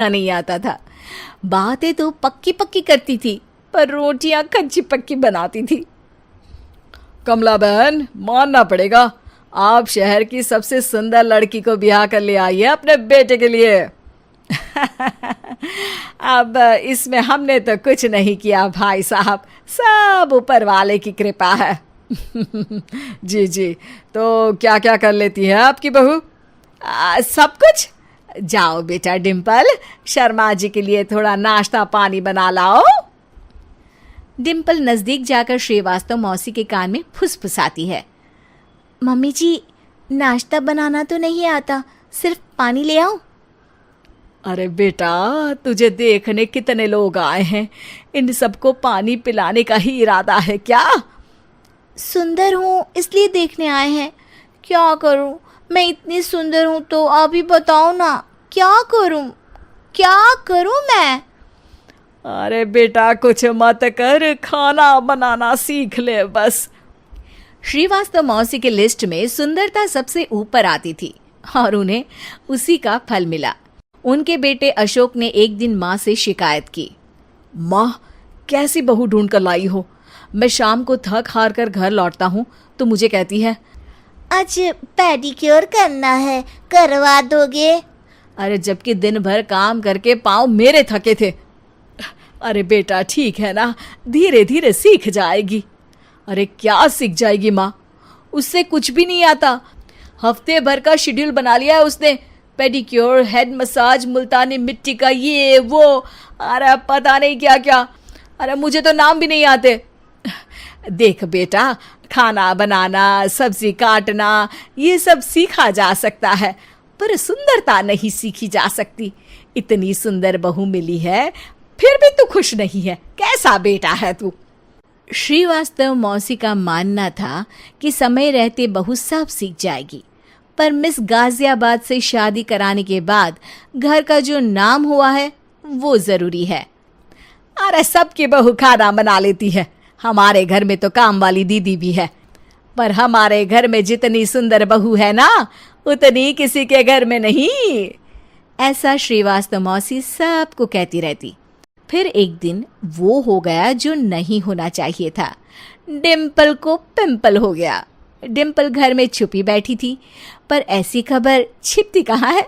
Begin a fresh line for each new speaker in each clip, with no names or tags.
नहीं आता था। बातें तो पक्की पक्की करती थी, पर रोटियां कच्ची पक्की बनाती थी।
कमला बहन, मानना पड़ेगा, आप शहर की सबसे सुंदर लड़की को ब्याह कर ले आई है अपने बेटे के लिए।
अब इसमें हमने तो कुछ नहीं किया भाई साहब, सब ऊपर वाले की कृपा है।
जी जी, तो क्या क्या कर लेती है आपकी बहू?
सब कुछ। जाओ बेटा डिम्पल, शर्मा जी के लिए थोड़ा नाश्ता पानी बना लाओ। डिम्पल नजदीक जाकर श्रीवास्तव मौसी के कान में फुसफुसाती है। मम्मी जी, नाश्ता बनाना तो नहीं आता, सिर्फ पानी ले आओ।
अरे बेटा, तुझे देखने कितने लोग आए हैं, इन सबको पानी पिलाने का ही इरादा है क्या?
सुंदर हूँ इसलिए देखने आए हैं। क्या करूँ, मैं इतनी सुंदर हूँ तो आप ही बताओ ना, क्या करूँ मैं?
अरे बेटा, कुछ मत कर, खाना बनाना सीख ले बस।
श्रीवास्तव मौसी के लिस्ट में सुंदरता सबसे ऊपर आती थी और उन्हें उसी का फल मिला। उनके बेटे अशोक ने एक दिन माँ से शिकायत की।
माँ, कैसी बहू ढूंढ कर लाई हो? मैं शाम को थक हार कर घर लौटता हूँ तो मुझे कहती है,
आज पेडिक्योर करना है, करवा दोगे?
अरे जबकि दिन भर काम करके पाँव मेरे थके थे। अरे बेटा ठीक है ना, धीरे धीरे सीख जाएगी। अरे क्या सीख जाएगी माँ, उससे कुछ भी नहीं आता। हफ्ते भर का शेड्यूल बना लिया है उसने, पेडिक्योर, हेड मसाज, मुल्तानी मिट्टी का ये वो, अरे पता नहीं क्या क्या। अरे मुझे तो नाम भी नहीं आते। देख बेटा, खाना बनाना, सब्जी काटना, ये सब सीखा जा सकता है, पर सुंदरता नहीं सीखी जा सकती। इतनी सुंदर बहू मिली है, फिर भी तू खुश नहीं है, कैसा बेटा है तू? श्रीवास्तव मौसी का मानना था कि समय रहते बहू सब सीख जाएगी, पर मिस गाजियाबाद से शादी कराने के बाद घर का जो नाम हुआ है वो जरूरी है। अरे सबकी बहू खाना बना लेती है, हमारे घर में तो काम वाली दीदी भी है, पर हमारे घर में जितनी सुंदर बहू है ना, उतनी किसी के घर में नहीं। ऐसा श्रीवास्तव मौसी सबको कहती रहती। फिर एक दिन वो हो गया जो नहीं होना चाहिए था। डिम्पल को पिंपल हो गया। डिम्पल घर में छुपी बैठी थी, पर ऐसी खबर छिपती कहाँ है।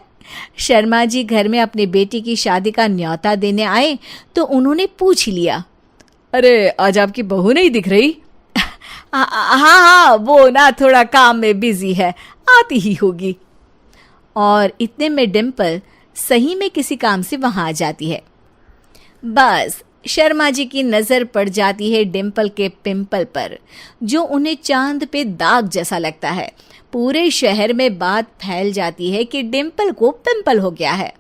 शर्मा जी घर में अपने बेटी की शादी का न्योता देने आए तो उन्होंने पूछ लिया, अरे आज आपकी बहू नहीं दिख रही?
हाँ, वो ना थोड़ा काम में बिजी है, आती ही होगी। और इतने में डिम्पल सही में किसी काम से वहां आ जाती है। बस शर्मा जी की नजर पड़ जाती है डिम्पल के पिंपल पर, जो उन्हें चांद पे दाग जैसा लगता है। पूरे शहर में बात फैल जाती है कि डिम्पल को पिंपल हो गया है।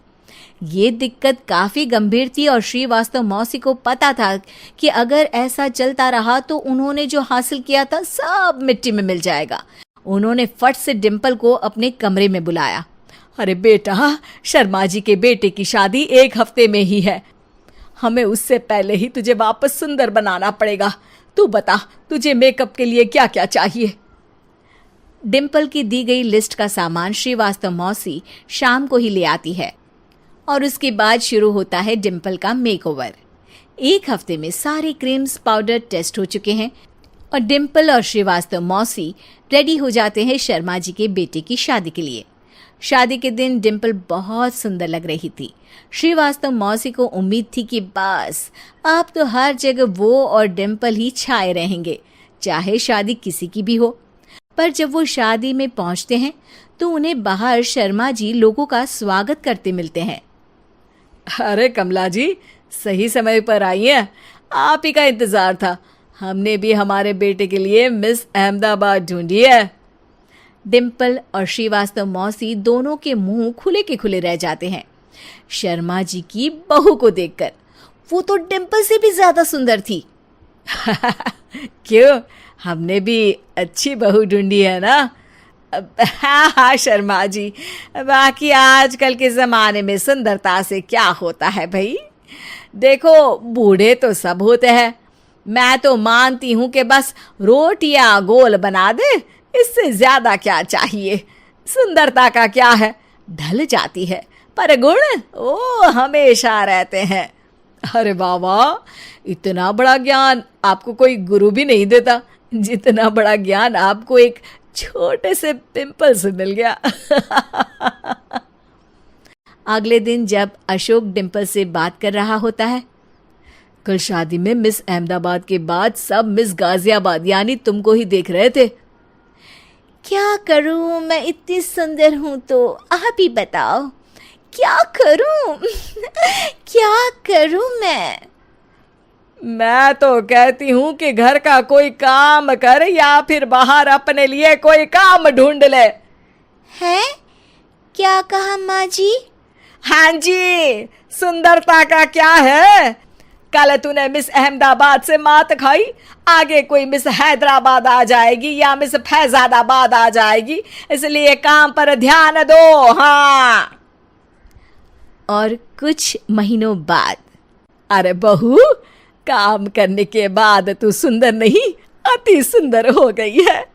ये दिक्कत काफी गंभीर थी और श्रीवास्तव मौसी को पता था कि अगर ऐसा चलता रहा तो उन्होंने जो हासिल किया था सब मिट्टी में मिल जाएगा। उन्होंने फट से डिम्पल को अपने कमरे में बुलाया।
अरे बेटा, शर्मा जी के बेटे की शादी 1 हफ्ते में ही है, हमें उससे पहले ही तुझे वापस सुंदर बनाना पड़ेगा। तू बता, तुझे मेकअप के लिए क्या क्या चाहिए?
डिम्पल की दी गई लिस्ट का सामान श्रीवास्तव मौसी शाम को ही ले आती है और उसके बाद शुरू होता है डिम्पल का मेकओवर। 1 हफ्ते में सारे क्रीम्स पाउडर टेस्ट हो चुके हैं और डिम्पल और श्रीवास्तव मौसी रेडी हो जाते हैं शर्मा जी के बेटे की शादी के लिए। शादी के दिन डिम्पल बहुत सुंदर लग रही थी। श्रीवास्तव मौसी को उम्मीद थी कि बस अब तो हर जगह वो और डिम्पल ही छाए रहेंगे, चाहे शादी किसी की भी हो। पर जब वो शादी में पहुंचते हैं तो उन्हें बाहर शर्मा जी लोगों का स्वागत करते मिलते हैं।
अरे कमला जी, सही समय पर आई हैं, आप ही का इंतजार था। हमने भी हमारे बेटे के लिए मिस अहमदाबाद ढूंढी है।
डिम्पल और श्रीवास्तव मौसी दोनों के मुंह खुले के खुले रह जाते हैं शर्मा जी की बहू को देखकर। वो तो डिम्पल से भी ज्यादा सुंदर थी।
क्यों, हमने भी अच्छी बहू ढूंढी है ना?
हाँ शर्मा जी, बाकी आजकल के जमाने में सुंदरता से क्या होता है भाई। देखो, बूढ़े तो सब होते हैं, मैं तो मानती हूँ कि बस रोटियां गोल बना दे, इससे ज्यादा क्या चाहिए। सुंदरता का क्या है, ढल जाती है,
पर गुण ओ हमेशा रहते हैं। अरे वाह वाह, इतना बड़ा ज्ञान आपको कोई गुरु भी नहीं देता जितना बड़ा ज्ञान आपको एक छोटे से पिंपल से मिल गया।
अगले दिन जब अशोक डिम्पल से बात कर रहा होता है,
कल शादी में मिस अहमदाबाद के बाद सब मिस गाजियाबाद यानी तुमको ही देख रहे थे।
क्या करूं, मैं इतनी सुंदर हूं तो आप ही बताओ क्या करूं? क्या करूं
मैं तो कहती हूं कि घर का कोई काम कर या फिर बाहर अपने लिए कोई काम ढूंढ ले।
है? क्या कहा माँ जी?
हाँ जी, सुंदरता का क्या है? कल तूने मिस अहमदाबाद से मात खाई, आगे कोई मिस हैदराबाद आ जाएगी या मिस फैजाबाद आ जाएगी, इसलिए काम पर ध्यान दो। हाँ।
और कुछ महीनों बाद,
अरे बहू, काम करने के बाद तू सुंदर नहीं अति सुंदर हो गई है।